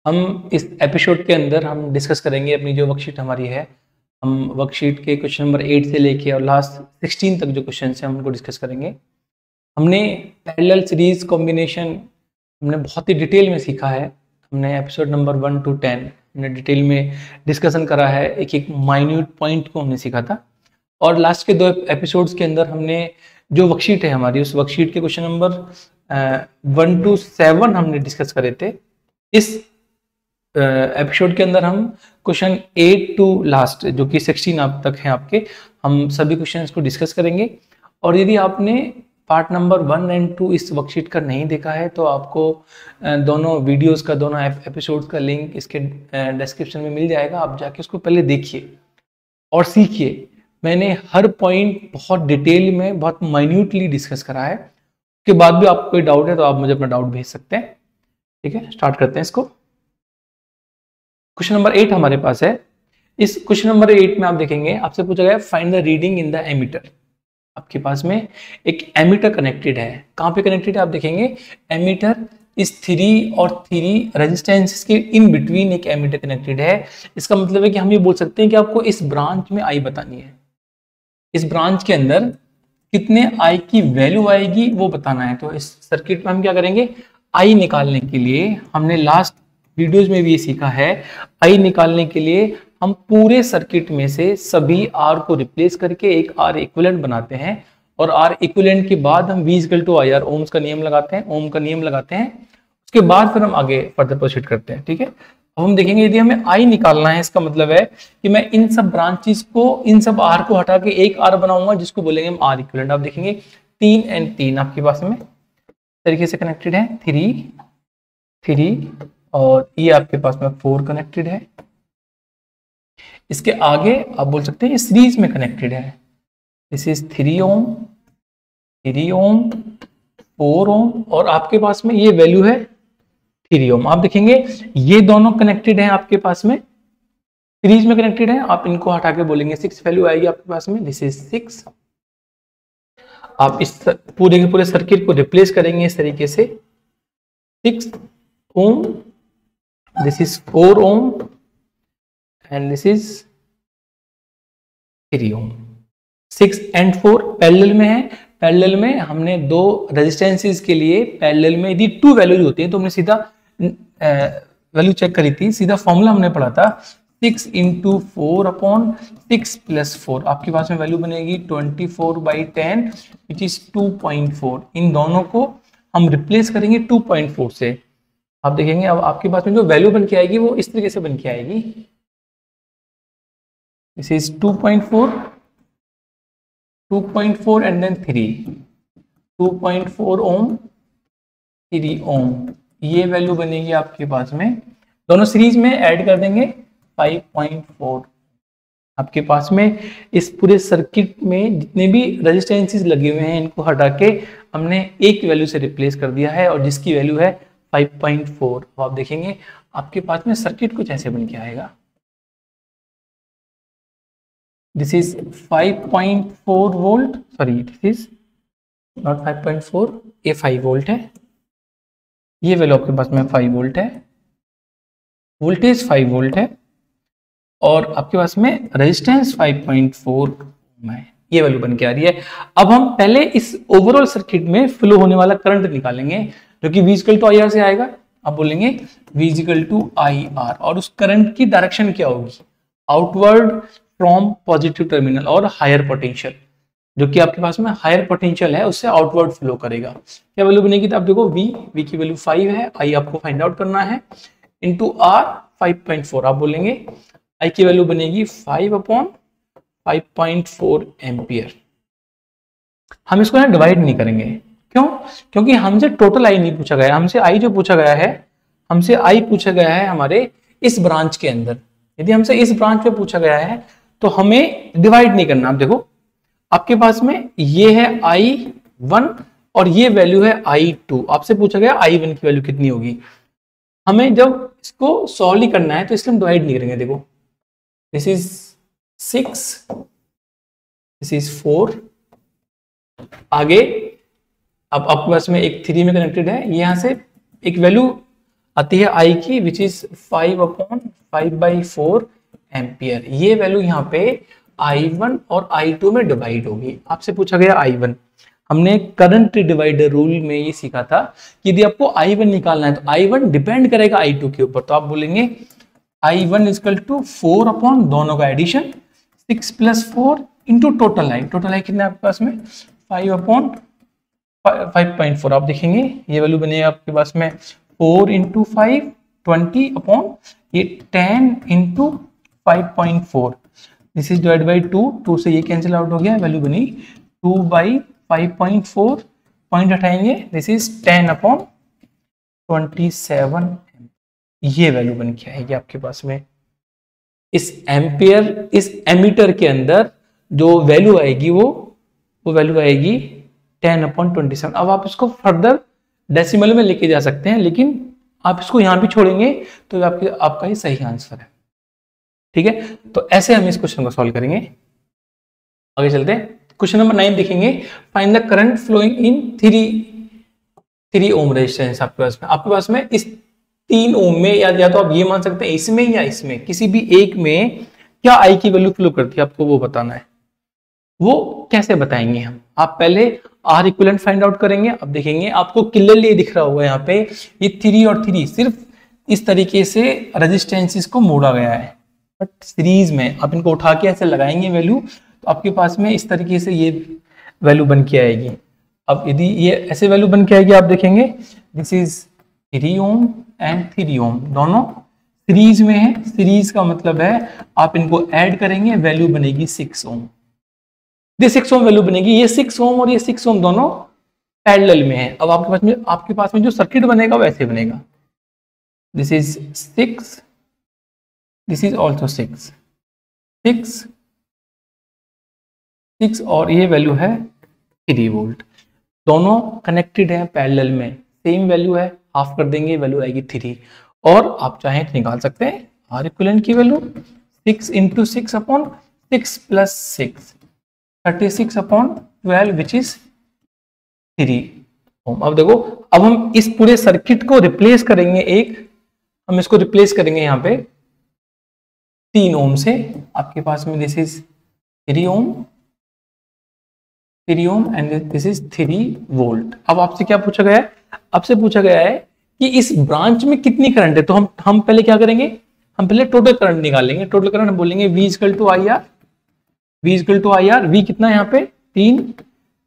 हम इस एपिसोड के अंदर हम डिस्कस करेंगे अपनी जो वर्कशीट हमारी है। हम वर्कशीट के क्वेश्चन नंबर 8 से लेके और लास्ट 16 तक जो क्वेश्चन हैं हम उनको डिस्कस करेंगे। हमने पैरेलल सीरीज कॉम्बिनेशन हमने बहुत ही डिटेल में सीखा है। हमने एपिसोड नंबर 1 to 10 हमने डिटेल में डिस्कशन करा है, एक एक माइन्यूट पॉइंट को हमने सीखा था। और लास्ट के 2 एपिसोड्स के अंदर हमने जो वर्कशीट है हमारी, उस वर्कशीट के क्वेश्चन नंबर 1 to 7 हमने डिस्कस करे थे। इस एपिसोड के अंदर हम क्वेश्चन 8 to लास्ट जो कि 16 आप तक हैं आपके, हम सभी क्वेश्चंस को डिस्कस करेंगे। और यदि आपने पार्ट नंबर 1 और 2 इस वर्कशीट का नहीं देखा है तो आपको दोनों वीडियोस का, दोनों एपिसोड्स का लिंक इसके डिस्क्रिप्शन में मिल जाएगा। आप जाके उसको पहले देखिए और सीखिए। मैंने हर पॉइंट बहुत डिटेल में, बहुत माइन्यूटली डिस्कस करा है। उसके बाद भी आपको कोई डाउट है तो आप मुझे अपना डाउट भेज सकते हैं। ठीक है, स्टार्ट करते हैं इसको। क्वेश्चन नंबर 8 हमारे पास है। इस क्वेश्चन नंबर 8 में आप देखेंगे, आपसे पूछा गया find the reading in the ammeter. आपके पास में एक एमीटर कनेक्टेड है। कहाँ पे कनेक्टेड है आप देखेंगे, एमीटर इस 3 और 3 रेजिस्टेंस के इन बिटवीन एक एमीटर कनेक्टेड है। इसका मतलब है कि हम ये बोल सकते हैं कि आपको इस ब्रांच में आई बतानी है। इस ब्रांच के अंदर कितने आई की वैल्यू आएगी वो बताना है। तो इस सर्किट में हम क्या करेंगे, आई निकालने के लिए, हमने लास्ट वीडियोज में भी ये सीखा है, आई निकालने के लिए हम पूरे सर्किट में से सभी आर को रिप्लेस करके एक आर इक्विवेलेंट बनाते हैं। और आर इक्विवेलेंट के बाद हम V = IR, ओम्स का नियम लगाते हैं, ओम का नियम लगाते हैं। उसके बाद फिर हम आगे फर्दर प्रोसीड करते हैं। ठीक है, अब हम देखेंगे यदि हमें आई निकालना है, इसका मतलब है कि मैं इन सब ब्रांचेस को, इन सब आर को हटा के एक आर बनाऊंगा जिसको बोलेंगे हम आर इक्विवेलेंट। आप देखेंगे 3 और 3 आपके पास में तरीके से कनेक्टेड है, 3 और ये आपके पास में 4 कनेक्टेड है। इसके आगे आप बोल सकते हैं ये सीरीज में कनेक्टेड है। दिस इज 3 ओम, 4 ओम और आपके पास में ये वैल्यू है 3 ओम। आप देखेंगे ये दोनों कनेक्टेड हैं आपके पास में, सीरीज में कनेक्टेड है। आप इनको हटा के बोलेंगे 6 वैल्यू आएगी आपके पास में, दिस इज 6। आप इस पूरे के पूरे सर्किट को रिप्लेस करेंगे इस तरीके से, 6 ohm, this is 4 ohm and this is 3 ohm. 6 और 4 पैरेलल में है। पैरेलल में हमने 2 रेजिस्टेंसेस के लिए पैरेलल में यदि 2 वैल्यूज होती है तो हमने सीधा वैल्यू चेक करी थी, सीधा फॉर्मूला हमने पढ़ा था 6 × 4/6 + 4। आपके पास में वैल्यू बनेगी 24/10 विच इज 2.4। इन दोनों को हम रिप्लेस करेंगे 2.4 से। आप देखेंगे अब आपके पास में जो वैल्यू बन के आएगी वो इस तरीके से बन के आएगी, दिस इज 2.4 एंड देन 3, 2.4 ओम, 3 ओम। ये वैल्यू बनेगी आपके पास में, दोनों सीरीज में ऐड कर देंगे 5.4। आपके पास में इस पूरे सर्किट में जितने भी रेजिस्टेंसेस लगे हुए हैं इनको हटा के हमने एक वैल्यू से रिप्लेस कर दिया है और जिसकी वैल्यू है 5.4। तो आप देखेंगे आपके पास में सर्किट कुछ ऐसे बन के आएगा, this is 5.4 volt, sorry this is not 5.4, ये 5 वोल्ट है। ये वैल्यू आपके पास में 5 वोल्ट है, वोल्टेज 5 वोल्ट है और आपके पास में रेजिस्टेंस 5.4 है। ये वैल्यू बन के आ रही है। अब हम पहले इस ओवरऑल सर्किट में फ्लो होने वाला करंट निकालेंगे जो कि V = IR से आएगा। आप बोलेंगे V = IR और उस करंट की डायरेक्शन क्या होगी, आउटवर्ड फ्रॉम पॉजिटिव टर्मिनल और हायर पोटेंशियल, जो कि आपके पास में हायर पोटेंशियल है उससे आउटवर्ड फ्लो करेगा। क्या वैल्यू बनेगी, तो आप देखो V की वैल्यू 5 है, I आपको फाइंड आउट करना है, इंटू R 5.4। आप बोलेंगे I की वैल्यू बनेगी 5/5.4 एम्पियर। हम इसको यहाँ डिवाइड नहीं करेंगे, क्यों, क्योंकि हमसे टोटल आई नहीं पूछा गया, हमसे आई जो पूछा गया है, हमसे आई पूछा गया है हमारे इस ब्रांच के अंदर। यदि हमसे इस ब्रांच में पूछा गया है तो हमें डिवाइड नहीं करना। आप देखो आपके पास में ये है I1 और ये वैल्यू है I2। आपसे पूछा गया I1 की वैल्यू कितनी होगी। हमें जब इसको सॉल्व ही करना है तो इसलिए हम डिवाइड नहीं करेंगे। देखो दिस इज 6, दिस इज 4, आगे अब आपके पास में एक 3 में कनेक्टेड है, यहां से एक वैल्यू आती है आई की, विच इज 5/5/4 एम्पियर। ये वैल्यू यहाँ पे I1 और I2 में डिवाइड होगी। आपसे पूछा गया I1, हमने करंट डिवाइडर रूल में ये सीखा था कि यदि आपको I1 निकालना है तो I1 डिपेंड करेगा I2 के ऊपर, तो आप बोलेंगे I1 इक्वल टू 4 अपॉन दोनों का addition 6 + 4 into total I. Total I कितना है आपके पास में 5/5.4। आप देखेंगे ये वैल्यू बनेगा आपके पास में 4 × 5 20 अपॉन ये 10 × 5.4। दिस इज डिवाइड बाई 2 से ये कैंसिल आउट हो गया, वैल्यू बनी 2/5.4, पॉइंट हटाएंगे, दिस इज 10/27। ये वैल्यू बन के आएगी आपके पास में। इस एम्पियर, इस एमीटर के अंदर जो वैल्यू आएगी वो वैल्यू आएगी 10/27। अब आप इसको फर्दर डेसिमल में लेके जा सकते हैं, लेकिन आप इसको यहां भी छोड़ेंगे तो आपका ये सही आंसर है। ठीक है, तो ऐसे हम इस क्वेश्चन को सॉल्व करेंगे। आगे चलते हैं, क्वेश्चन नंबर 9 देखेंगे। Find the current flowing in 3 ohm resistance. आपके पास में इस 3 ओम में या तो आप ये मान सकते हैं इसमें या इसमें, किसी भी एक में क्या आई की वैल्यू फ्लो करती है आपको वो बताना है। वो कैसे बताएंगे हम, आप पहले आर इक्विवेलेंट फाइंड आउट करेंगे। अब देखेंगे आपको क्लियरली दिख रहा होगा यहाँ पे ये 3 और 3 सिर्फ इस तरीके से रेजिस्टेंसेस को मोड़ा गया है, बट सीरीज में आप इनको उठा के ऐसे लगाएंगे वैल्यू, तो आपके पास में इस तरीके से ये वैल्यू बन के आएगी। अब यदि ये ऐसे वैल्यू बन के आएगी, आप देखेंगे दिस इज 3 ओम एंड 3 ओम, दोनों सीरीज में है। सीरीज का मतलब है आप इनको ऐड करेंगे, वैल्यू बनेगी 6 ओम। ये 6 ओम वैल्यू बनेगी। ये 6 ओम और ये 6 ओम दोनों पैरेलल में है। अब आपके पास में जो सर्किट बनेगा वो ऐसे बनेगा, this is 6, this is also 6 और ये वैल्यू है 3 वोल्ट। दोनों कनेक्टेड है पैरेलल में, सेम वैल्यू है, हाफ कर देंगे वैल्यू आएगी 3। और आप चाहें तो निकाल सकते हैं आर इक्विवेलेंट की वैल्यू 6 × 6 अपॉन 6 + 6 36/12 विच इज 3 ओम। अब देखो, अब हम इस पूरे सर्किट को रिप्लेस करेंगे, हम इसको रिप्लेस करेंगे यहाँ पे 3 ओम से। आपके पास में this is 3 Om and this is 3 volt. अब आपसे क्या पूछा गया है, आपसे पूछा गया है कि इस ब्रांच में कितनी करंट है। तो हम पहले क्या करेंगे, हम पहले टोटल करंट निकालेंगे। टोटल करंट हम बोलेंगे V = IR। V कितना है यहाँ पे 3,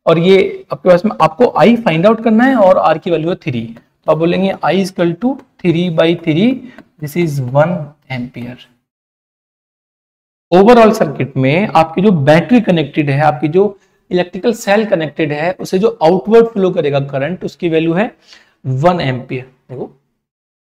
और ये आपके पास में आपको I फाइंड आउट करना है और R की वैल्यू है 3। तो आप बोलेंगे I = 3/3, this is 1 ampere. Overall circuit में आपकी जो बैटरी कनेक्टेड है, आपकी जो इलेक्ट्रिकल सेल कनेक्टेड है, उसे जो आउटवर्ड फ्लो करेगा करंट, उसकी वैल्यू है 1 एम्पियर। देखो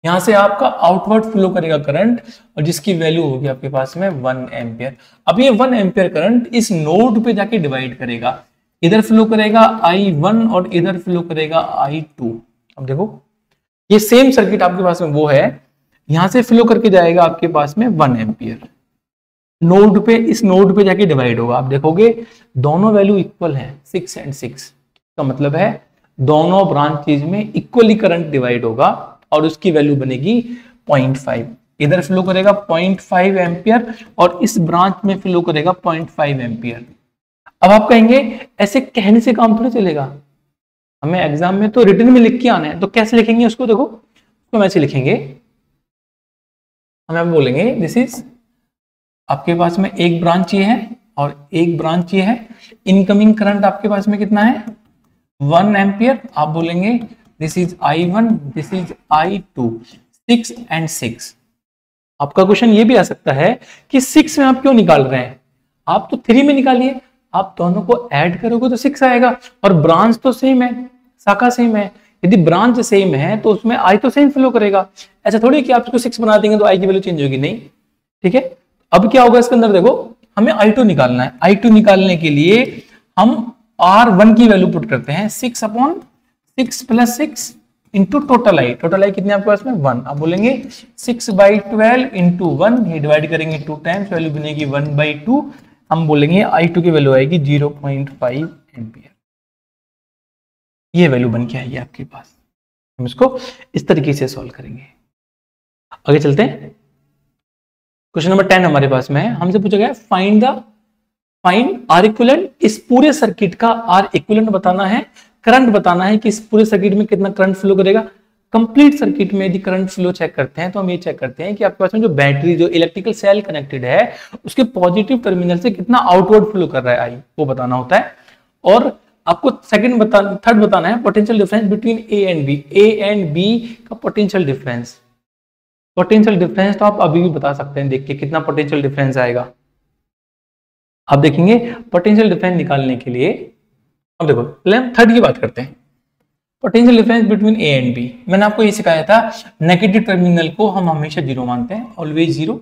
यहां से आपका आउटवर्ड फ्लो करेगा करंट, और जिसकी वैल्यू होगी आपके पास में 1 एम्पियर। अब ये 1 एम्पियर करंट इस नोड पे जाके डिवाइड करेगा, इधर फ्लो करेगा I1 और इधर फ्लो करेगा I2। अब देखो ये सेम सर्किट आपके पास में वो है, यहां से फ्लो करके जाएगा आपके पास में 1 एम्पियर, नोड पे, इस नोड पे जाके डिवाइड होगा। आप देखोगे दोनों वैल्यू इक्वल है 6 और 6 का मतलब है दोनों ब्रांचेज में इक्वली करंट डिवाइड होगा और उसकी वैल्यू बनेगी 0.5। इधर फ्लो करेगा 0.5 एम्पियर और इस ब्रांच में फ्लो करेगा 0.5 एम्पियर। अब आप कहेंगे ऐसे कहने से काम थोड़ी चलेगा, हमें एग्जाम में तो रिटन में लिख के आना है। तो कैसे लिखेंगे उसको, देखो उसको हम ऐसे लिखेंगे, हम बोलेंगे दिस इज, आपके पास में एक ब्रांच ये है और एक ब्रांच ये है। इनकमिंग करंट आपके पास में कितना है 1 एम्पियर। आप बोलेंगे this is I1, this is I2, 6 और 6। आपका क्वेश्चन ये भी आ सकता है कि 6 में आप क्यों निकाल रहे हैं, आप तो 3 में निकालिए, आप दोनों को ऐड करोगे तो 6 आएगा, और ब्रांच तो सेम है, शाखा सेम है। यदि ब्रांच सेम है तो उसमें I तो सेम फ्लो करेगा। ऐसा थोड़ी कि आप इसको 6 बना देंगे तो I की वैल्यू चेंज होगी, नहीं। ठीक है, अब क्या होगा इसके अंदर, देखो हमें I2 निकालना है। I2 निकालने के लिए हम R1 की वैल्यू पुट करते हैं 6/6 + 6 इंटू टोटल आई। टोटल आई कितने आपके पास में 1। आप बोलेंगे 6/12 इंटू 1, ये डिवाइड करेंगे 2 टाइम्स, वैल्यू बनेगी 1/2। हम बोलेंगे I2 की वैल्यू आएगी 0.5 एम्पियर। ये वैल्यू बन के आएगी आपके पास। हम इसको इस तरीके से सॉल्व करेंगे। आगे चलते हैं। क्वेश्चन नंबर 10 हमारे पास में है, हमसे पूछा गया फाइंड आर इक्विवेलेंट, इस पूरे सर्किट का आर इक्विवेलेंट बताना है, करंट बताना है कि इस पूरे सर्किट में कितना करंट फ्लो करेगा। कंप्लीट सर्किट में यदि करंट फ्लो चेक करते हैं तो हम ये चेक करते हैं कि आपके पास में जो बैटरी, जो इलेक्ट्रिकल सेल कनेक्टेड है, उसके पॉजिटिव टर्मिनल से कितना आउटवर्ड फ्लो कर रहा है आई, वो बताना होता है। और आपको थर्ड बताना है potential difference between A and B, A and B का पोटेंशियल डिफरेंस। पोटेंशियल डिफरेंस तो आप अभी भी बता सकते हैं देख के कितना पोटेंशियल डिफरेंस आएगा। आप देखेंगे पोटेंशियल डिफरेंस निकालने के लिए, अब देखो पहले हम थर्ड की बात करते हैं, potential difference between A and B. मैंने आपको ये सिखाया था, नेगेटिव टर्मिनल को हम हमेशा जीरो मानते हैं, ऑलवेज जीरो।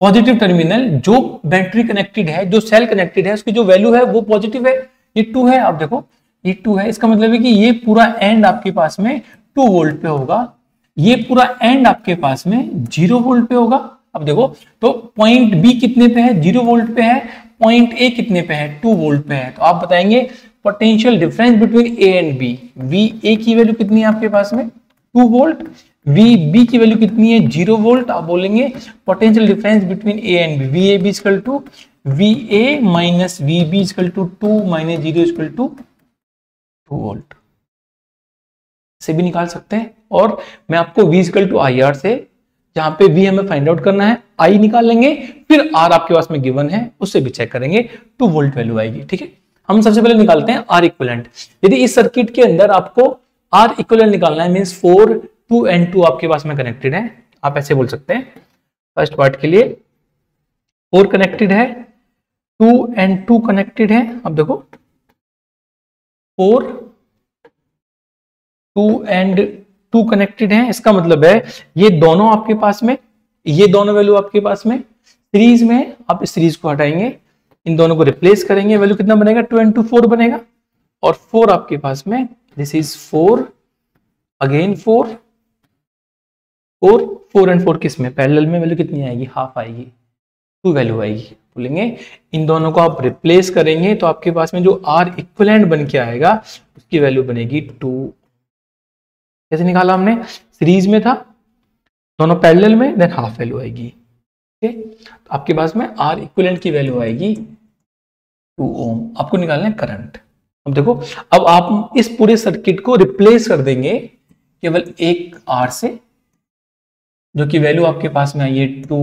पॉजिटिव टर्मिनल जो बैटरी कनेक्टेड है, जो सेल कनेक्टेड है, उसकी जो वैल्यू है वो पॉजिटिव है। ये 2 है, आप देखो ये 2 है, इसका मतलब है कि ये पूरा एंड आपके पास में 2 वोल्ट पे होगा, ये पूरा एंड आपके पास में 0 वोल्ट पे होगा। अब देखो तो पॉइंट बी कितने पे है, 0 वोल्ट पे है, पॉइंट ए कितने पे है, 2 वोल्ट पे है। तो आप बताएंगे potential difference between A and B, V A की वैल्यू कितनी है आपके पास में 2 वोल्ट, वी बी की वैल्यू कितनी है 0 वोल्ट। आप बोलेंगे potential difference between A and B, V A B equal to V A minus V B equal to 2 minus 0 equal to 2 volt से भी निकाल सकते हैं। और मैं आपको v equal to I R से, जहां पे v हमें फाइंड आउट करना है, i निकाल लेंगे, फिर r आपके पास में गिवन है उससे भी चेक करेंगे, 2 वोल्ट वैल्यू आएगी। ठीक है, हम सबसे पहले निकालते हैं r इक्विवेलेंट। यदि इस सर्किट के अंदर आपको r इक्विवेलेंट निकालना है, मींस 4 2 एंड 2 आपके पास में कनेक्टेड है, आप ऐसे बोल सकते हैं। फर्स्ट पार्ट के लिए 4 कनेक्टेड है, 2 एंड 2 कनेक्टेड है। अब देखो 4 2 एंड 2 कनेक्टेड है, इसका मतलब है ये दोनों आपके पास में, ये दोनों वैल्यू आपके पास में सीरीज में है। आप इस सीरीज को हटाएंगे, इन दोनों को रिप्लेस करेंगे, वैल्यू कितना बनेगा 2 एंड 2 4 बनेगा। और 4 आपके पास में, दिस इज 4 अगेन 4 4 4 एंड 4 किस में पैरेलल में, वैल्यू कितनी आएगी हाफ आएगी, 2 वैल्यू आएगी। बोलेंगे इन दोनों को आप रिप्लेस करेंगे तो आपके पास में जो R इक्विवेलेंट बन के आएगा उसकी वैल्यू बनेगी 2। कैसे निकाला हमने, सीरीज में था, दोनों पैरेलल में, देन हाफ वैल्यू आएगी। ठीक है, तो आपके पास में R इक्विवेलेंट की वैल्यू आएगी 2 ओम। आपको निकालना है करंट। अब देखो, अब आप इस पूरे सर्किट को रिप्लेस कर देंगे केवल एक R से, जो कि वैल्यू आपके पास में आई है 2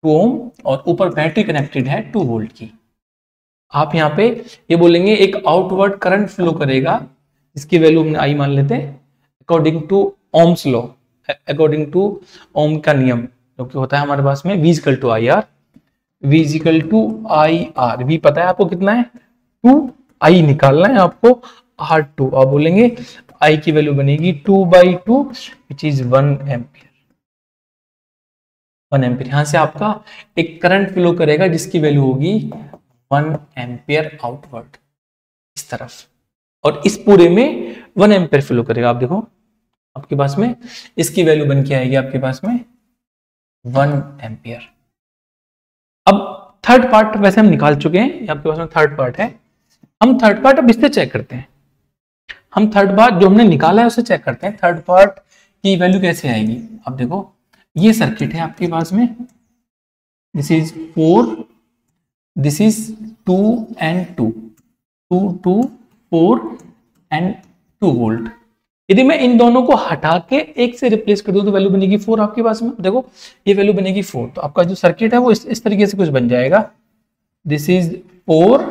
ओम, और ऊपर बैटरी कनेक्टेड है 2 वोल्ट की। आप यहाँ पे ये बोलेंगे एक आउटवर्ड करंट फ्लो करेगा, इसकी वैल्यू हमने आई मान लेते हैं, according to Ohm's law, according to Ohm का नियम, जो कि होता है हमारे पास में v equal to I R, v equal to I R. v पता है आपको कितना है 2, i निकालना है आपको R2। आप बोलेंगे i की वैल्यू बनेगी 2/2 विच इज 1 एम्पियर। 1 एम्पियर, यहां से आपका एक करंट फ्लो करेगा जिसकी वैल्यू होगी 1 एम्पियर आउटवर्ड इस तरफ, और इस पूरे में 1 एम्पियर फ्लो करेगा। आप देखो आपके पास में इसकी वैल्यू बन के आएगी आपके पास में 1 एम्पियर। अब थर्ड पार्ट वैसे हम निकाल चुके हैं, आपके पास में थर्ड पार्ट है, हम थर्ड पार्ट अब इससे चेक करते हैं। हम थर्ड पार्ट जो हमने निकाला है उसे चेक करते हैं, थर्ड पार्ट की वैल्यू कैसे आएगी। अब देखो ये सर्किट है आपके पास में, this is 4, this is 2 and 2 2 2 4 and 2 volt. यदि मैं इन दोनों को हटा के एक से रिप्लेस कर दूं तो वैल्यू बनेगी 4 आपके पास में। देखो ये वैल्यू बनेगी 4, तो आपका जो सर्किट है वो इस तरीके से कुछ बन जाएगा, this is 4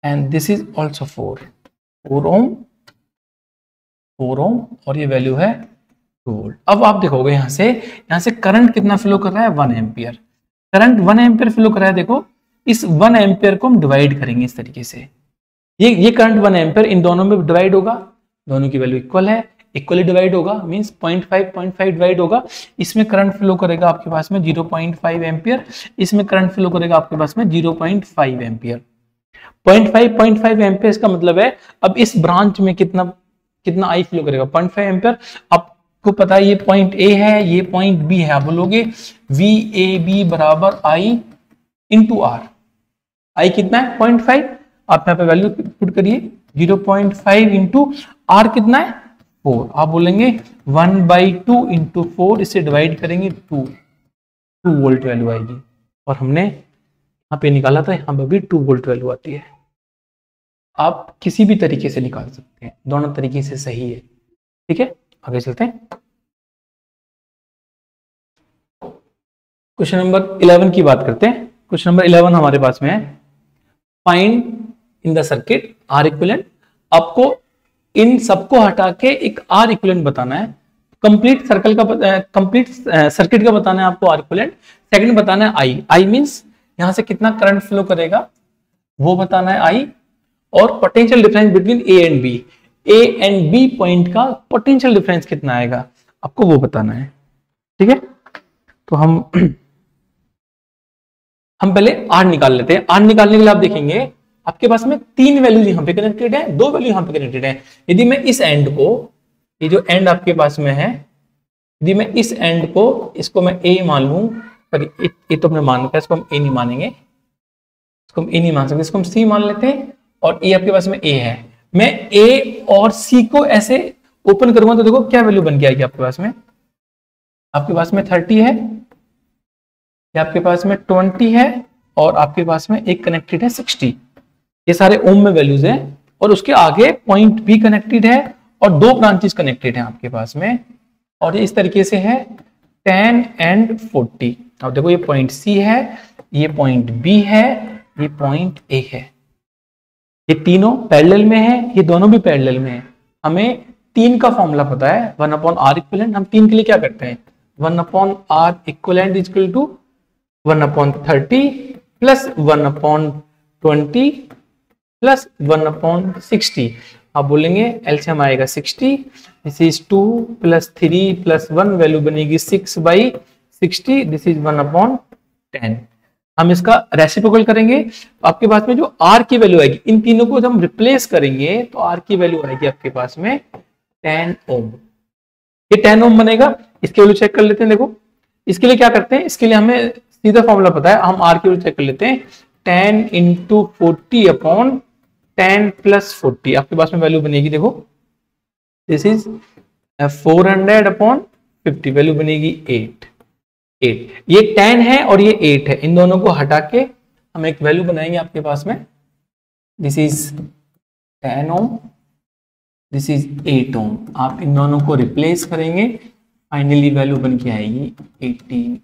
and this is also 4 ओम, और ये वैल्यू है 2 वोल्ट। अब आप देखोगे यहाँ से करंट कितना फ्लो कर रहा है 1 एम्पियर। करंट 1 एम्पियर फ्लो कर रहा है। देखो इस 1 एम्पियर को हम डिवाइड करेंगे इस तरीके से, ये करंट 1 एम्पियर इन दोनों में डिवाइड होगा, दोनों की वैल्यू इक्वल है, इक्वली डिवाइड होगा, मींस 0.5 डिवाइड होगा। इसमें करंट फ्लो करेगा आपके पास में 0.5 एम्पियर, इसमें करंट फ्लो करेगा आपके पास में 0.5 एम्पियर। 0.5 एम्पियर का मतलब है अब इस ब्रांच में कितना आई फ्लो करेगा 0.5 एम्पियर। आपको पता है ये पॉइंट ए है, ये पॉइंट बी है, आप बोलोगे वी ए बी बराबर आई इंटू आर। आई कितना है 0.5, आप यहाँ पे वैल्यू पुट करिए 0.5 इंटू आर कितना है 4। आप बोलेंगे 1/2 इंटू 4, इसे डिवाइड करेंगे 2 वोल्ट वैल्यू आएगी। और हमने यहाँ पे निकाला था, यहाँ पे भी 2 वोल्ट वैल्यू आती है। आप किसी भी तरीके से निकाल सकते हैं, दोनों तरीके से सही है। ठीक है, आगे चलते हैं। क्वेश्चन नंबर 11 की बात करते हैं। क्वेश्चन नंबर 11 हमारे पास में है, find in the circuit R equivalent. आपको इन सबको हटा के एक आर इक्विवेलेंट बताना है। कंप्लीट सर्कल का कंप्लीट सर्किट का बताना है आपको आर इक्विवेलेंट। सेकंड बताना है आई। आई मींस यहां से कितना करंट फ्लो करेगा वो बताना है आई। और potential difference between A and B, A and B point का पोटेंशियल डिफरेंस कितना आएगा आपको वो बताना है। ठीक है, तो हम पहले आर निकाल लेते हैं। आर निकालने के लिए आप देखेंगे आपके पास में 3 वैल्यू यहाँ पे कनेक्टेड है, 2 वैल्यू यहाँ पे कनेक्टेड है। यदि मैं इस एंड को, ये जो एंड आपके पास में है, यदि मैं इस एंड को, इसको मैं ए मान लूं, ये तो हमने मान रखा है, इसको हम ए नहीं मानेंगे, इसको हम ए नहीं मान सकते, इसको हम सी मान लेते हैं। और ए आपके पास में ए है, मैं ए और सी को ऐसे ओपन करूंगा तो देखो क्या वैल्यू बन के आएगी आपके पास में। आपके पास में 30 है, आपके पास में 20 है, और आपके पास में एक कनेक्टेड है 60। ये सारे ओम में वैल्यूज हैं। और उसके आगे पॉइंट भी कनेक्टेड है और 2 ब्रांचेस कनेक्टेड हैं आपके पास में। और ये इस तरीके से है 10 एंड 40। अब देखो ये पॉइंट सी है, ये पॉइंट बी है, ये पॉइंट ए है। ये तीनों पैरेलल में है, ये दोनों भी पैरेलल में है। हमें 3 का फॉर्मूला पता है, 1/r इक्विवेलेंट। हम 3 के लिए क्या करते हैं, 1/r equivalent is equal to 1/30 plus 1/20 plus 1/60। आप बोलेंगे एलसीएम आएगा 60। This is 2 plus 3 plus 1, value बनेगी 6/60। This is 1/10। हम इसका रेसिप्रोकल करेंगे, आपके पास में जो आर की वैल्यू आएगी, इन तीनों को जब हम रिप्लेस करेंगे तो आर की वैल्यू आएगी आपके पास में 10 ओम। ये 10 ओम बनेगा। इसकी वैल्यू चेक कर लेते हैं। देखो इसके लिए क्या करते हैं, इसके लिए हमें सीधा फॉर्मूला पता है, हम आर की वैल्यू चेक कर लेते हैं। 10 इंटू 40 अपॉन 10 प्लस 40, आपके पास में वैल्यू बनेगी, देखो दिस इज 400 अपॉन 50, वैल्यू बनेगी 8। ये 10 है और ये 8 है, इन दोनों को हटा के हम एक वैल्यू बनाएंगे आपके पास में। This is 10 ohm, this is 8 ohm. आप इन दोनों को रिप्लेस करेंगे, फाइनली वैल्यू बन के आएगी 18।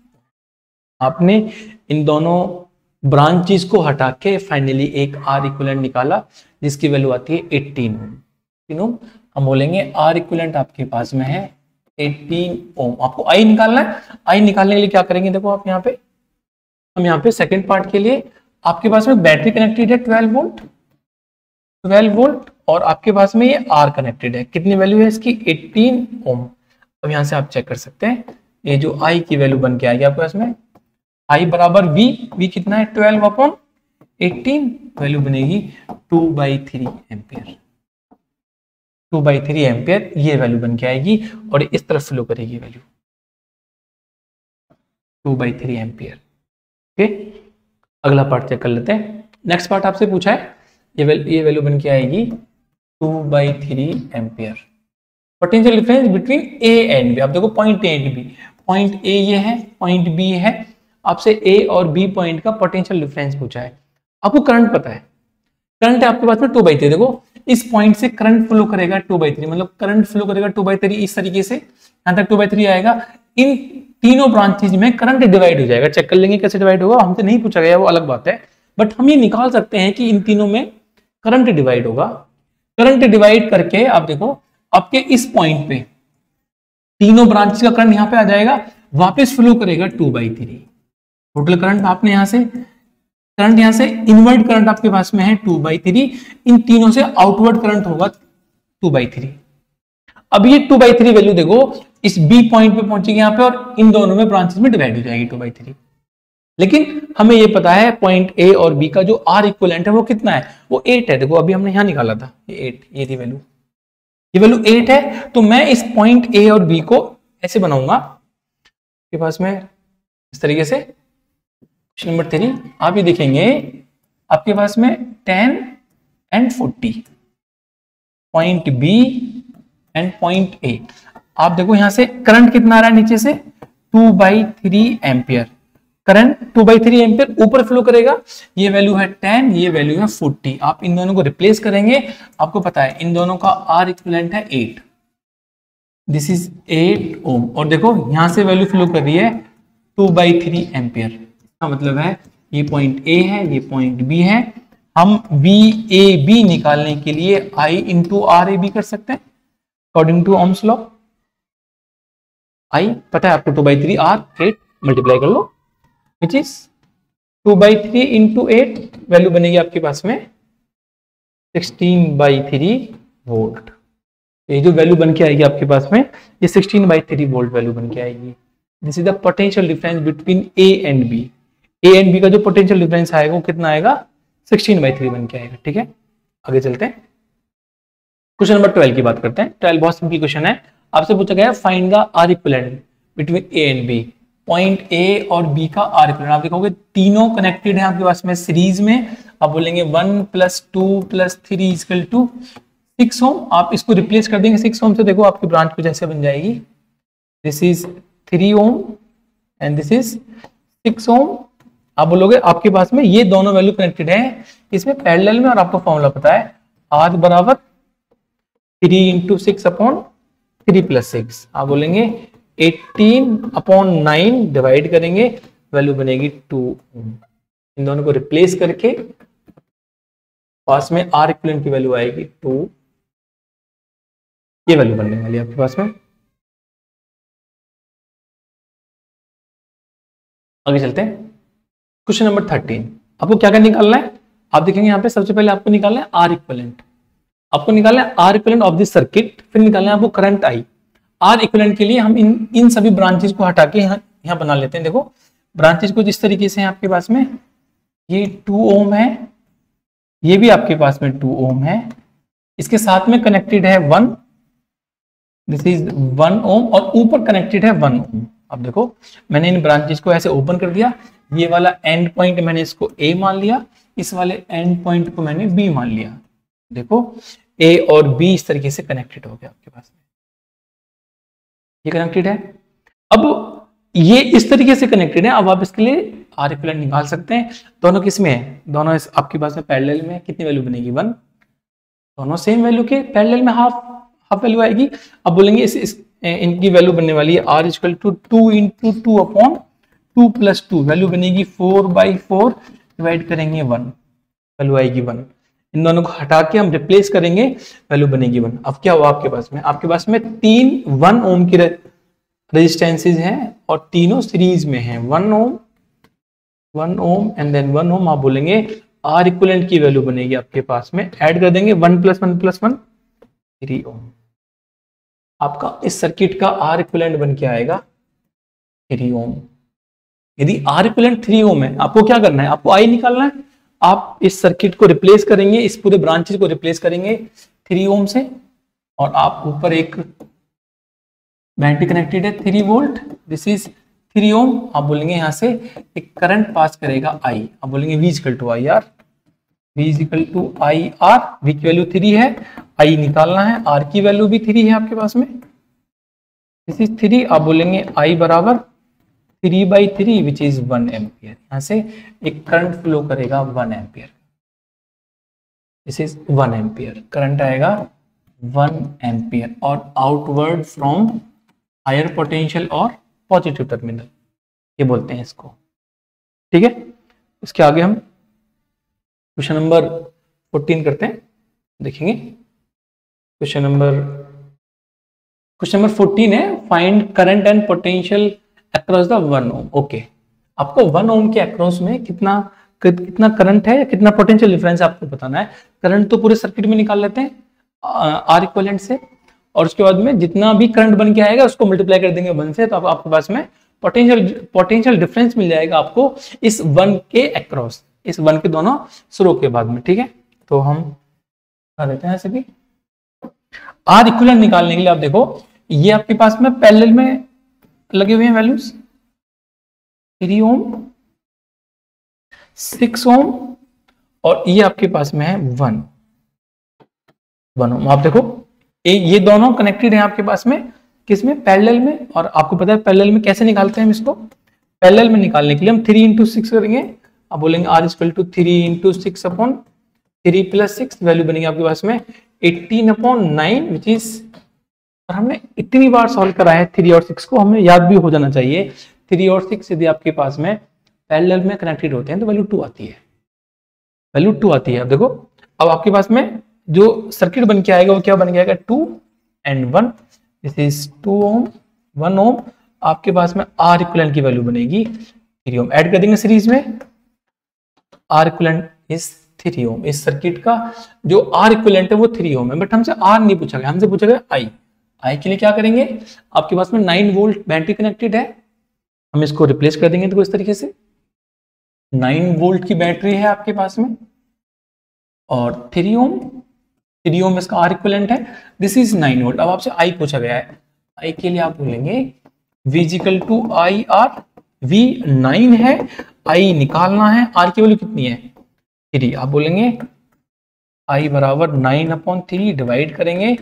आपने इन दोनों ब्रांचेस को हटा के फाइनली एक आर इक्विवेलेंट निकाला जिसकी वैल्यू आती है 18 ओम। हम बोलेंगे आर इक्विवेलेंट आपके पास में है 18 ओम। आपको आई निकालना है। आई निकालने के लिए क्या करेंगे, देखो आप यहाँ पे, हम यहाँ पे सेकंड पार्ट के लिए, आपके पास में बैटरी कनेक्टेड है 12 वोल्ट, और आपके पास में ये आर कनेक्टेड है। कितनी वैल्यू है इसकी, 18 ओम। अब यहाँ से आप चेक कर सकते हैं, ये जो आई की वैल्यू बन के आएगी आपके पास में, आई बराबर वी कितना है 12/18, वैल्यू बनेगी 2/3 एम्पियर। 2/3 एम्पियर ये वैल्यू बन के आएगी और इस तरफ फ्लो करेगी वैल्यू 2/3 एम्पियर। ओके, अगला पार्ट चेक कर लेते हैं। नेक्स्ट पार्ट आपसे पूछा है, ये वैल्यू बन के आएगी 2/3 ampere. Potential difference between A and B. आप देखो point A and B, point A ये है, पॉइंट बी है। आपसे ए और बी पॉइंट का पोटेंशियल डिफरेंस पूछा है। आपको करंट पता है, करंट है आपके पास में 2/3। देखो इस पॉइंट से करंट फ्लो करेगा 2/3, मतलब करंट फ्लो करेगा 2/3 इस तरीके से, यहां तक 2/3 आएगा। इन तीनों ब्रांचेज में करंट डिवाइड हो जाएगा। चेक कर लेंगे कैसे डिवाइड होगा, हमसे नहीं पूछा गया वो अलग बात है, बट हम ये निकाल सकते हैं कि इन तीनों में करंट डिवाइड होगा। करंट डिवाइड करके आप देखो आपके इस पॉइंट पे तीनों ब्रांच का करंट यहां पे आ जाएगा, वापस फ्लो करेगा 2/3। टोटल करंट आपने यहां से, करंट यहां से इनवर्ड करंट आपके पास में है 2/3, इन तीनों से आउटवर्ड करंट होगा 2/3। अब ये 2/3 वैल्यू देखो इस बी पॉइंट पे पहुंचेगी यहां पे और इन दोनों में ब्रांचेस में डिवाइड हो जाएगी 2/3। लेकिन हमें ये पता है पॉइंट ए और बी का जो आर इक्विवेलेंट है वो कितना है, वो 8 है। देखो अभी हमने यहां निकाला था ये 8, ये थी वैल्यू, ये वैल्यू 8 है। तो मैं इस पॉइंट ए और बी को ऐसे बनाऊंगा आपके पास में इस तरीके से। क्वेश्चन नंबर 3 आप ये देखेंगे आपके पास में 10 and 40, point B and point A. आप देखो यहां से करंट कितना आ रहा है, नीचे से 2/3 एम्पियर। करंट 2/3 एम्पियर ऊपर फ्लो करेगा, ये वैल्यू है 10, ये वैल्यू है 40। आप इन दोनों को रिप्लेस करेंगे, आपको पता है इन दोनों का आर इक्विवेलेंट है 8, दिस इज 8 ओम। और देखो यहां से वैल्यू फ्लो कर रही है 2/3 एम्पियर। इसका मतलब है ये पॉइंट ए है, ये पॉइंट बी है। हम वी ए बी निकालने के लिए I into R A B कर सकते हैं according to Ohm's law. I पता है आपको 2/3 आर 8 मल्टीप्लाई कर लो, विच इज 2/3 इंटू 8, वैल्यू बनेगी आपके पास में 16/3 वोल्ट। ये जो वैल्यू बन के आएगी आपके पास में, ये 16/3 वोल्ट वैल्यू बन के आएगी। This is the potential difference between A and B. A and B का जो पोटेंशियल डिफरेंस आएगा वो कितना आएगा, 16/3 बन के आएगा। ठीक है, आगे चलते हैं, क्वेश्चन नंबर 12 की बात करते हैं। 12 बहुत सिंपल क्वेश्चन है, आपसे पूछा गया है find the R equivalent between A and B. Point A और बी का आर इक्विवेलेंट, आप देखोगे तीनों कनेक्टेड है आपके पास में सीरीज में। आप बोलेंगे 1 + 2 + 3 = 6 ओम। आप इसको रिप्लेस कर देंगे 6 ओम से, देखो आपकी ब्रांच कुछ ऐसे बन जाएगी, this is 3 Om and this is 6 ओम। आप बोलोगे आपके पास में ये दोनों वैल्यू कनेक्टेड है इसमें पैरेलल में, और आपको फॉर्मूला पता है आर बराबर 3 × 6/3 + 6। आप बोलेंगे 18/9 डिवाइड करेंगे, वैल्यू बनेगी 2 ओम। इन दोनों को रिप्लेस करके पास में आर इक्विवेलेंट की वैल्यू आएगी 2, ये वैल्यू बनने वाली है आपके पास में। आगे चलते हैं, क्वेश्चन नंबर 13। आपको क्या क्या निकालना है, आप देखेंगे यहाँ पे सबसे पहले आपको निकालना है आर इक्विवेलेंट। आपको निकालना है R equivalent of this circuit, फिर निकालना है आपको करंट आई। आर इक्विवेलेंट के लिए हम इन सभी ब्रांचेस को हटा के यहाँ बना लेते हैं। देखो ब्रांचेस को जिस तरीके से है आपके पास में, ये 2 ओम है, ये भी आपके पास में 2 ओम है, इसके साथ में कनेक्टेड है 1, दिस इज 1 ओम, और ऊपर कनेक्टेड है 1 ओम। अब देखो मैंने इन ब्रांचेस को ऐसे ओपन कर दिया, ये वाला एंड पॉइंट मैंने इसको ए मान लिया, इस वाले एंड पॉइंट को मैंने बी मान लिया। देखो ए और बी इस तरीके से कनेक्टेड हो गया आपके पास में, ये कनेक्टेड है। अब ये इस तरीके से कनेक्टेड है, अब आप इसके लिए आर इक्विवेलेंट निकाल सकते हैं। दोनों किस में है, दोनों आपके पास में पैरेलल में, कितनी वैल्यू बनेगी 1, दोनों सेम वैल्यू के पैरेलल में हाफ वैल्यू आएगी। अब बोलेंगे इनकी वैल्यू बनने वाली है r = 2 × 2/2 + 2, वैल्यू बनेगी 4/4, डिवाइड करेंगे 1, वैल्यू आएगी 1। इन दोनों को हटा के हम रिप्लेस करेंगे, वैल्यू बनेगी 1। अब क्या हुआ आपके पास में, आपके पास में 3 1 ओम की रेजिस्टेंसेज हैं और तीनों सीरीज में हैं, 1 ओम एंड देन 1 ओम। आप बोलेंगे आर इक्विवेलेंट की वैल्यू बनेगी आपके पास में, ऐड कर देंगे 1 + 1 + 1 3 ओम। आपका इस सर्किट का आर इक्विवेलेंट बन के आएगा 3 ओम। यदि आर इक्विवेलेंट 3 ओम है, आपको क्या करना है, आपको आई निकालना है। आप इस सर्किट को रिप्लेस करेंगे, इस पूरे ब्रांचेस को रिप्लेस करेंगे 3 ओम से, और आप ऊपर एक बैटरी कनेक्टेड है 3 वोल्ट, दिस इज 3 ओम। आप बोलेंगे यहां से एक करंट पास करेगा आई, आप बोलेंगे V = IR, V = IR। V की वैल्यू 3 है, I निकालना है, R की वैल्यू भी 3 है आपके पास में, दिस इज 3। आप बोलेंगे I बराबर 3/3 विच इज 1 एम्पियर। यहां से एक करंट फ्लो करेगा 1 ampere, this is 1 ampere current आएगा 1 एम्पियर, और आउटवर्ड फ्रॉम हायर पोटेंशियल और पॉजिटिव टर्मिनल, ये बोलते हैं इसको। ठीक है, इसके आगे हम क्वेश्चन नंबर 14 करते हैं, देखेंगे। क्वेश्चन नंबर 14 है, find current and potential across the 1 ohm. Okay, आपको 1 ओम के अक्रॉस में कितना करंट है या कितना पोटेंशियल डिफरेंस आपको बताना है। करंट तो पूरे सर्किट में निकाल लेते हैं आर इक्विवेलेंट से, और उसके बाद में जितना भी करंट बन के आएगा उसको मल्टीप्लाई कर देंगे 1 से, तो आपके पास में पोटेंशियल डिफरेंस मिल जाएगा आपको इस 1 के अक्रॉस, इस 1 के दोनों स्रो के बाद में। ठीक है, तो हम कर देते हैं ऐसे भी। आर इक्विवेलेंट निकालने के लिए आप देखो, ये आपके पास में पैरेलल में लगे हुए हैं वैल्यूज, 3 ओम, 6 ओम, और ये आपके पास में है 1 ओम। आप देखो ये दोनों कनेक्टेड है आपके पास में, किसमें, पैरेलल में। और आपको पता है पैरेलल में कैसे निकालते हैं हम इसको, पैरेलल में निकालने के लिए हम 3 × 6 करेंगे। आप बोलेंगे R = 3 × 6 3 + 6, वैल्यू बनेगी आपके पास में 18/9 विच इज, और हमने इतनी बार सॉल्व करा है 3 और 6 को, हमें याद भी हो जाना चाहिए। 3 और 6 यदि आपके पास में पैरेलल में कनेक्टेड होते हैं तो वैल्यू 2 आती है, वैल्यू 2 आती है। अब देखो, अब आपके पास में जो सर्किट बन के आएगा वो क्या बन के आएगा, 2 and 1, दिस इज 2 ओम 1 ओम। आपके पास में R इक्विवेलेंट की वैल्यू बनेगी 3 ओम। ऐड कर देंगे सीरीज में, R इक्विवेलेंट इज 3 ओम। इस सर्किट का जो R इक्विवेलेंट है वो 3 ओम है, बट हमसे R नहीं पूछा गया, हमसे पूछा गया I के लिए क्या करेंगे, आपके पास में 9 वोल्ट बैटरी कनेक्टेड है, हम इसको रिप्लेस कर देंगे तो इस तरीके से 9 वोल्ट की बैटरी है आपके पास में, और 3 ओम इसका R इक्विवेलेंट है, दिस इज 9 वोल्ट। अब आपसे I पूछा गया है, I के लिए आप बोलेंगे V = IR, V 9 है, I निकालना है, R की वैल्यू कितनी है 3, आप बोलेंगे I = 9/3 डिवाइड करेंगे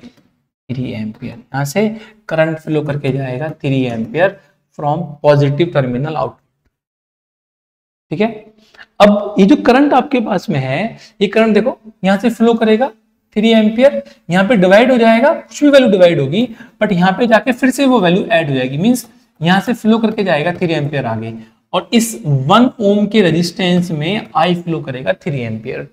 3 एम्पियर। यहां से करंट फ्लो करके जाएगा 3 ampere from positive terminal out, ठीक है। अब ये जो करंट आपके पास में है, ये करंट देखो यहां से फ्लो करेगा 3 एम्पियर, यहाँ पे डिवाइड हो जाएगा, कुछ भी वैल्यू डिवाइड होगी, बट यहाँ पे जाके फिर से वो वैल्यू ऐड हो जाएगी, मींस यहाँ से फ्लो करके जाएगा 3 एम्पियर आगे, और इस 1 ओम के रेजिस्टेंस में I फ्लो करेगा 3 एम्पियर।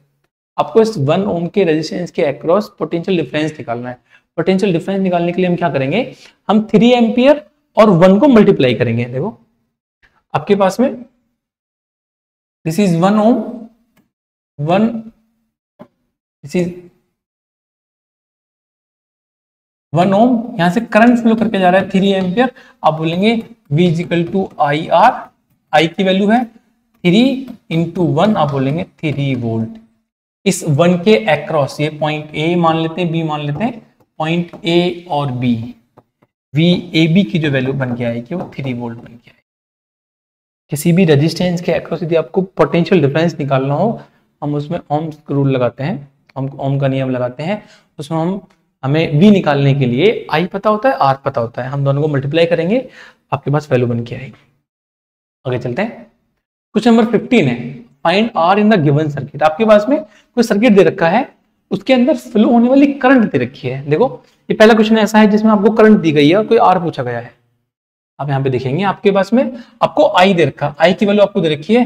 आपको इस 1 ओम के रेजिस्टेंस के अक्रॉस पोटेंशियल डिफरेंस निकालना है। पोटेंशियल डिफरेंस निकालने के लिए हम क्या करेंगे, हम 3 एम्पियर और 1 को मल्टीप्लाई करेंगे। देखो आपके पास में this is 1 ohm, 1, this is 1 ohm, यहां से करंट फ्लो करके जा रहा है 3 एम्पियर। आप बोलेंगे V = IR, I की वैल्यू है 3 × 1, आप बोलेंगे 3 वोल्ट। इस 1 के अक्रॉस, ये पॉइंट A मान लेते हैं, B मान लेते हैं, पॉइंट A और B, VAB की जो वैल्यू बन के आएगी वो 3 वोल्ट बन के आएगी। किसी भी रेजिस्टेंस के अक्रॉस यदि आपको पोटेंशियल डिफरेंस निकालना हो, हम उसमें ओम्स रूल लगाते हैं, हम ओम का नियम लगाते हैं, उसमें हमें V निकालने के लिए I पता होता है, R पता होता है, हम दोनों को मल्टीप्लाई करेंगे, आपके पास वैल्यू बन के आएगी। आगे चलते हैं, क्वेश्चन नंबर 15 है, find R in the given circuit. आपके पास में कोई सर्किट दे रखा है, उसके अंदर फ्लो होने वाली करंट दे रखी है। देखो ये पहला क्वेश्चन ऐसा है जिसमें आपको करंट दी गई है और कोई R पूछा गया है। आप यहाँ पे देखेंगे आपके पास में आपको I दे रखा, I की वैल्यू आपको दे रखी है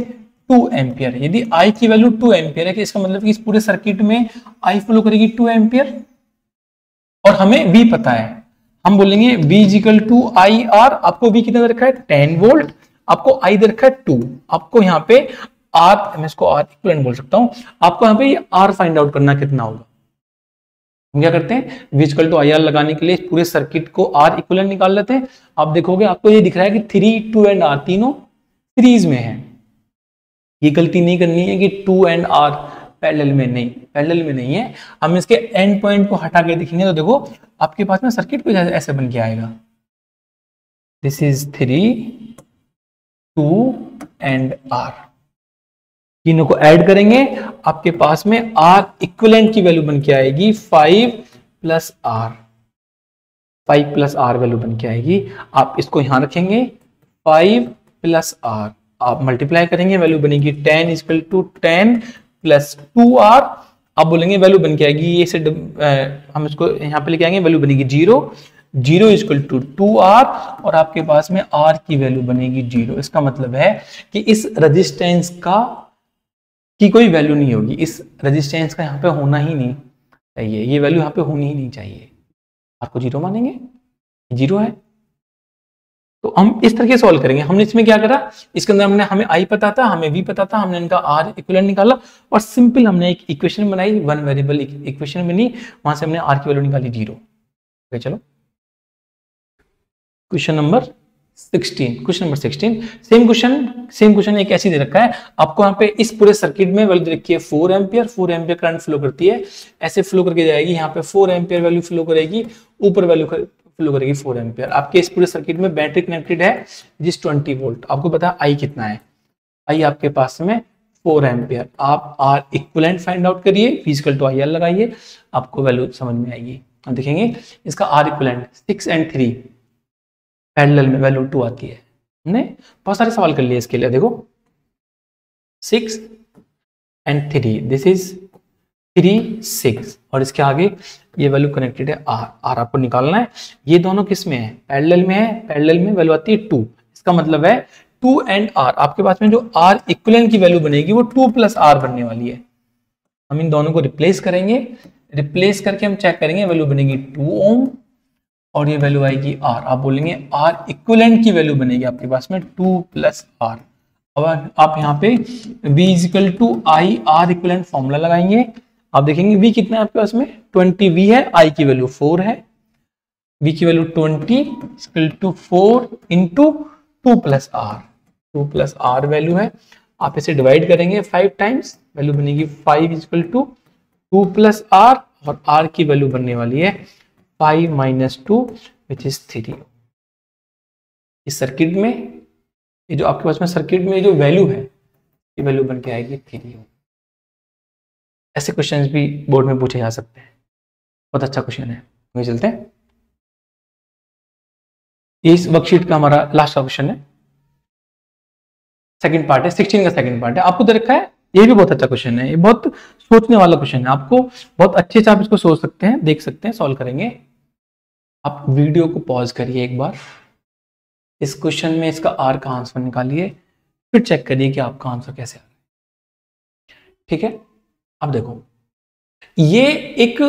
2 एम्पियर। यदि I की वैल्यू 2 एम्पियर है कि इसका मतलब कि इस पूरे सर्किट में I फ्लो करेगी 2 एम्पियर, और हमें V पता है, हम बोलेंगे V = IR। आपको V कितना दे रखा है 10 वोल्ट, आपको I दे रखा है 2, आपको यहाँ पे R, मैं इसको R इक्विवेलेंट बोल सकता हूँ, आपको यहाँ पे R फाइंड आउट करना कितना होगा। हम क्या करते हैं, V = IR लगाने के लिए पूरे सर्किट को R इक्विवेलेंट निकाल लेते हैं। आप देखोगे आपको ये दिख रहा है कि 3, 2 एंड R तीनों सीरीज में है। ये गलती नहीं करनी है कि 2 एंड R पैरेलल में, नहीं, पैरेलल में नहीं है। हम इसके एंड पॉइंट को हटा के देखेंगे तो देखो आपके पास में सर्किट कुछ ऐसे बन के आएगा, दिस इज 3, 2 एंड R। तीनों को ऐड करेंगे, आपके पास में R इक्विवेलेंट की वैल्यू बन के आएगी 5 + R, 5 + R वैल्यू बन के आएगी। आप इसको यहां रखेंगे 5 + R, आप मल्टीप्लाई करेंगे, वैल्यू बनेगी 10 = 10 + 2R। आप बोलेंगे वैल्यू बन के आएगी, ये से हम इसको यहां पे लेके आएंगे, वैल्यू बनेगी 0 = 2R, और आपके पास में R की वैल्यू बनेगी 0। इसका मतलब है कि इस रेजिस्टेंस की कोई वैल्यू नहीं होगी, इस रेजिस्टेंस का यहाँ पे होना ही नहीं चाहिए, ये वैल्यू यहाँ पे होनी ही नहीं चाहिए। आपको 0 मानेंगे, 0 है, तो हम इस तरह के सॉल्व करेंगे। हमने इसमें क्या करा, इसके अंदर हमें I पता था, हमें V पता था, हमने इनका R इक्विवेलेंट निकाला और सिंपल हमने एक इक्वेशन बनाई, 1 वेरिएबल इक्वेशन बनी, वहां से हमने R की वैल्यू निकाली 0। ओके चलो क्वेश्चन नंबर 16, सेम क्वेश्चन एक ऐसी दे रखा है, आपको यहाँ पे इस पूरे सर्किट में वैल्यू दे रखी है 4 एम्पियर करंट फ्लो करती है, ऐसे फ्लो करके जाएगी, यहाँ पे 4 एम्पियर वैल्यू फ्लो करेगी, ऊपर वैल्यू फ्लो करेगी 4 एम्पियर। आपके इस पूरे सर्किट में बैटरी कनेक्टेड है जिस 20 वोल्ट, आपको पता है I कितना है, I आपके पास में 4 एम्पियर। आप R इक्विवेलेंट फाइंड आउट करिए, V = IR लगाइए, आपको वैल्यू समझ में आएगी। अब देखेंगे इसका आर इक्विवेलेंट 6 एंड 3 पैरेलल में वैल्यू 2 आती है। हमने बहुत सारे सवाल कर लिए इसके लिए। देखो 6 एंड 3, दिस इज 3 6 और इसके आगे ये वैल्यू कनेक्टेड है आर। आर आपको निकालना है। ये दोनों किस में है? पैरेलल में है। पैरेलल में वैल्यू आती है 2। इसका मतलब है 2 एंड आर। आपके पास में जो आर इक्विवेलेंट की वैल्यू बनेगी वो 2 प्लस आर बनने वाली है। हम इन दोनों को रिप्लेस करेंगे। रिप्लेस करके हम चेक करेंगे, वैल्यू बनेगी 2 ओम और ये वैल्यू आएगी आर। आप बोलेंगे आर इक्विवेलेंट की वैल्यू बनेगी आपके पास में 2 प्लस आर। अब आप यहाँ पे V equal to I R equivalent formula लगाएंगे। आप देखेंगे V कितना है आपके पास में 20 V है, I की वैल्यू 4 है। V की value 20 equal to 4 into 2 plus R. 2 plus R value है। आप इसे डिवाइड करेंगे 5 टाइम्स, वैल्यू बनेगी 5 इक्वल टू 2 प्लस आर और आर की वैल्यू बनने वाली है 5 माइनस 2 विच इज 3। इस सर्किट में ये जो आपके पास में सर्किट में जो वैल्यू है ये वैल्यू बन के आएगी 3। ऐसे क्वेश्चंस भी बोर्ड में पूछे जा सकते हैं। बहुत अच्छा क्वेश्चन है। आगे चलते हैं। ये इस वर्कशीट का हमारा लास्ट का क्वेश्चन है। सेकंड पार्ट है, 16 का सेकंड पार्ट है। आपको दे रखा है, ये भी बहुत अच्छा क्वेश्चन है। ये बहुत सोचने वाला क्वेश्चन है। आपको बहुत अच्छे से आप इसको सोच सकते हैं, देख सकते हैं, सॉल्व करेंगे। आप वीडियो को पॉज करिए एक बार, इस क्वेश्चन में इसका आर का आंसर निकालिए, फिर चेक करिए कि आपका आंसर कैसे आ रहा है। ठीक है, अब देखो ये एक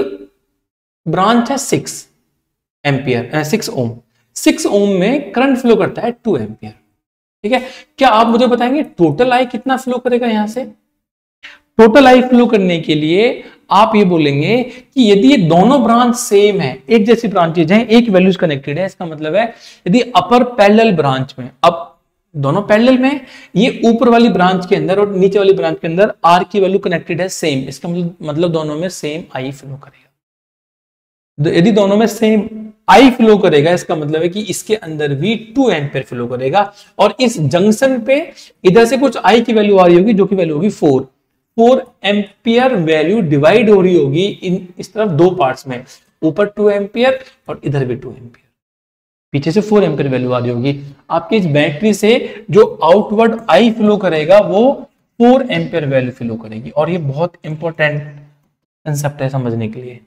ब्रांच है 6 एम्पियर 6 ओम। 6 ओम में करंट फ्लो करता है 2 एम्पियर। ठीक है, क्या आप मुझे बताएंगे टोटल आई कितना फ्लो करेगा? यहां से टोटल आई फ्लो करने के लिए आप ये बोलेंगे कि यदि ये दोनों ब्रांच सेम है, एक जैसी ब्रांचेज हैं, एक वैल्यूज कनेक्टेड है, इसका मतलब है यदि अपर पैरेलल ब्रांच में, अब दोनों पैरेलल में, ये ऊपर वाली ब्रांच के अंदर और नीचे वाली ब्रांच के अंदर आर की वैल्यू कनेक्टेड है सेम, इसका मतलब दोनों में सेम आई फ्लो करेगा। यदि दोनों में सेम आई फ्लो करेगा, इसका मतलब है कि इसके अंदर भी 2 एम्पियर फ्लो करेगा और इस जंक्शन पे इधर से कुछ आई की वैल्यू आ रही होगी जो कि वैल्यू होगी 4 एम्पियर वैल्यू डिवाइड हो रही होगी इस तरफ 2 पार्ट्स में, ऊपर 2 एम्पियर और इधर भी 2 एम्पियर, पीछे से 4 एम्पियर वैल्यू आ रही होगी। आपकी इस बैटरी से जो आउटवर्ड आई फ्लो करेगा वो 4 एम्पियर वैल्यू फ्लो करेगी। और ये बहुत इंपॉर्टेंट कंसेप्ट है समझने के लिए।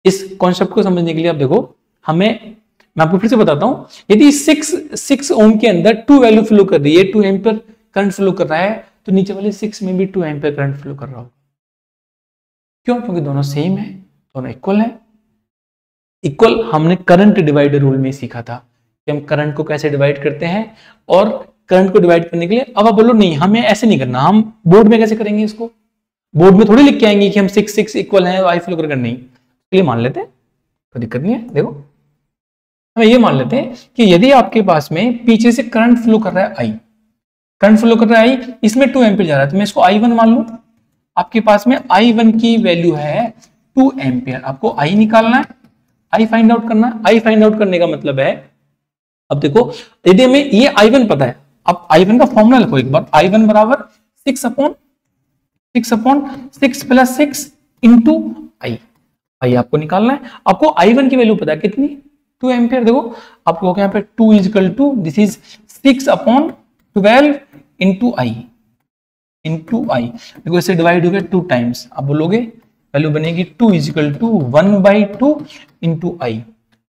इस कॉन्सेप्ट को समझने के लिए आप देखो, मैं आपको फिर से बताता हूं, यदि 6 ओम के अंदर 2 वैल्यू फ्लो कर रही है, 2 एम्पियर करंट फ्लो कर रहा है, तो नीचे वाले 6 में भी 2 एम्पियर करंट फ्लो कर रहा होगा। क्यों? क्योंकि दोनों सेम है, दोनों इक्वल है। इक्वल हमने करंट डिवाइडर रूल में सीखा था कि हम करंट को कैसे डिवाइड करते हैं। और करंट को डिवाइड करने के लिए अब आप बोलो नहीं हमें ऐसे नहीं करना, हम बोर्ड में कैसे करेंगे इसको? बोर्ड में थोड़ी लिख के आएंगे कि हम 6 इक्वल है, आई फ्लो कर नहीं, ये मान लेते हैं, कोई दिक्कत नहीं है। देखो हम ये मान लेते हैं कि यदि आपके पास में पीछे से करंट फ्लो कर रहा है आई, करंट फ्लो कर रहा है आई, इसमें 2 एम्पियर जा रहा है, तो मैं इसको I1 मान लूं। आपके पास में I1 की वैल्यू है 2 एम्पियर। आपको I निकालना है, I फाइंड आउट करना है। I फाइंड आउट करने का मतलब है, अब देखो यदि हमें ये I1 पता है, अब I1 का फॉर्मूला लिखो एक बार। I1 बराबर 6 अपॉन 6 प्लस 6 इंटू आई आपको निकालना है। आपको I1 की वैल्यू पता है कितनी? 2 एम्पियर। देखो आपको यहाँ पे 2 is equal to this is 6 upon 12 into I. देखो इसे डिवाइड हो गया 2 टाइम्स, आप बोलोगे वैल्यू बनेगी 2 इज इक्वल टू 1/2 इंटू आई।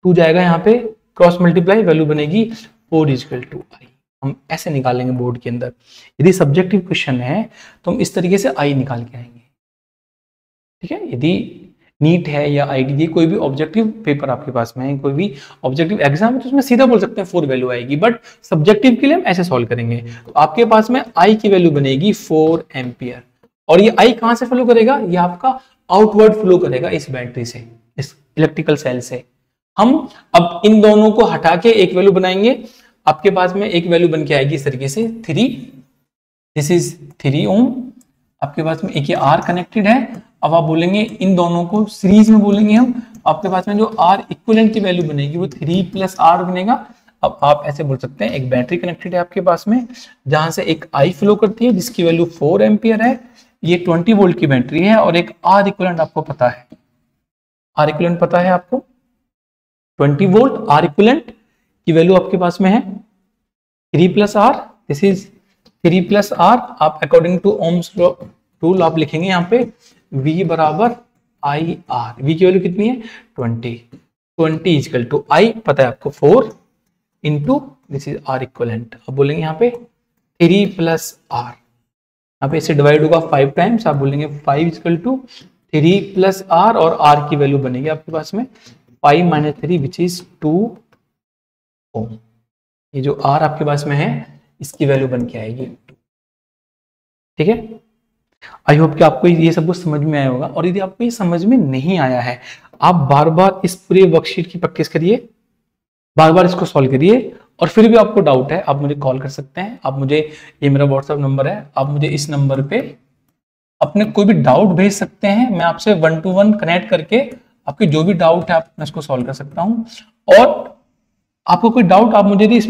2 जाएगा यहाँ पे क्रॉस मल्टीप्लाई, वैल्यू बनेगी 4 इज इक्वल टू आई। हम ऐसे निकालेंगे बोर्ड के अंदर। यदि सब्जेक्टिव क्वेश्चन है तो हम इस तरीके से आई निकाल के आएंगे। ठीक है, यदि नीट है या आईटी कोई भी ऑब्जेक्टिव पेपर आपके पास में है, कोई भी ऑब्जेक्टिव एग्जाम है, तो उसमें सीधा बोल सकते हैं 4 वैल्यू आएगी, बट सब्जेक्टिव के लिए हम ऐसे सॉल्व करेंगे। तो आपके पास में आई की वैल्यू बनेगी 4 एम्पियर और ये आई कहां से फ्लो करेगा? ये आपका आउटवर्ड फ्लो करेगा इस बैटरी से, इस इलेक्ट्रिकल सेल से। हम अब इन दोनों को हटा के एक वैल्यू बनाएंगे। आपके पास में एक वैल्यू बन के आएगी इस तरीके से 3, दिस इज 3 ओम। आपके पास में एक ये आर कनेक्टेड है। अब आप बोलेंगे इन दोनों को सीरीज में बोलेंगे हम, आपके पास में जो आर इक्विवेलेंट की वैल्यू बनेगी वो 3 प्लस आर बनेगा। अब आप ऐसे बोल सकते हैं एक बैटरी कनेक्टेड है आपके पास में, जहां से एक आई फ्लो करती है जिसकी वैल्यू 4 एम्पियर है। ये 20 वोल्ट की बैटरी है और एक आर इक्विवेलेंट आपको पता है, आर इक्विवेलेंट पता है आपको 20 वोल्ट। आर इक्विवेलेंट की वैल्यू आपके पास में है 3 plus R, this is 3 plus R. आप अकॉर्डिंग टू ओम्स रूल आप लिखेंगे यहाँ पे V बराबर आई आर। V की वैल्यू कितनी है 20 इजकल टू आई पता है आपको 4 into this is R equivalent. अब बोलेंगे यहाँ पे 3 प्लस आर, यहाँ पे इसे डिवाइड होगा 5 टाइम्स, आप बोलेंगे 5 इजकल टू 3 प्लस आर और आर की वैल्यू बनेगी आपके पास में 5 माइनस 3 विच इज 2 ओम। ये जो आर आपके पास में है इसकी वैल्यू बन के आएगी 2। ठीक है, आई होप कि आपको ये सब कुछ समझ में आया होगा। और यदि आपको ये समझ में नहीं आया है, आप बार बार इस पूरे वर्कशीट की प्रैक्टिस करिए, बार बार इसको सॉल्व करिए, और फिर भी आपको डाउट है आप मुझे कॉल कर सकते हैं। आप मुझे, ये मेरा व्हाट्सएप नंबर है, आप मुझे इस नंबर पे अपने कोई भी डाउट भेज सकते हैं। मैं आपसे 1 to 1 कनेक्ट करके आपके जो भी डाउट है मैं इसको सॉल्व कर सकता हूँ। और आपको कोई डाउट आप मुझे इस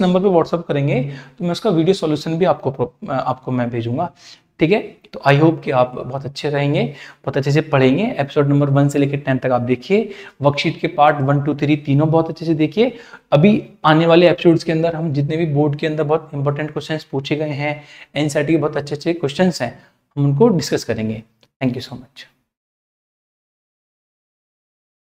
नंबर पे व्हाट्सएप करेंगे तो मैं उसका वीडियो सॉल्यूशन भी आपको मैं भेजूंगा। ठीक है, तो आई होप कि आप बहुत अच्छे रहेंगे, बहुत अच्छे से पढ़ेंगे। एपिसोड नंबर 1 से लेकर 10 तक आप देखिए, वर्कशीट के पार्ट 1 2 3 तीनों बहुत अच्छे से देखिए। अभी आने वाले एपिसोड्स के अंदर हम जितने भी बोर्ड के अंदर बहुत इंपॉर्टेंट क्वेश्चंस पूछे गए हैं, एनसीईआरटी के बहुत अच्छे क्वेश्चंस हैं, हम उनको डिस्कस करेंगे। Thank you so much.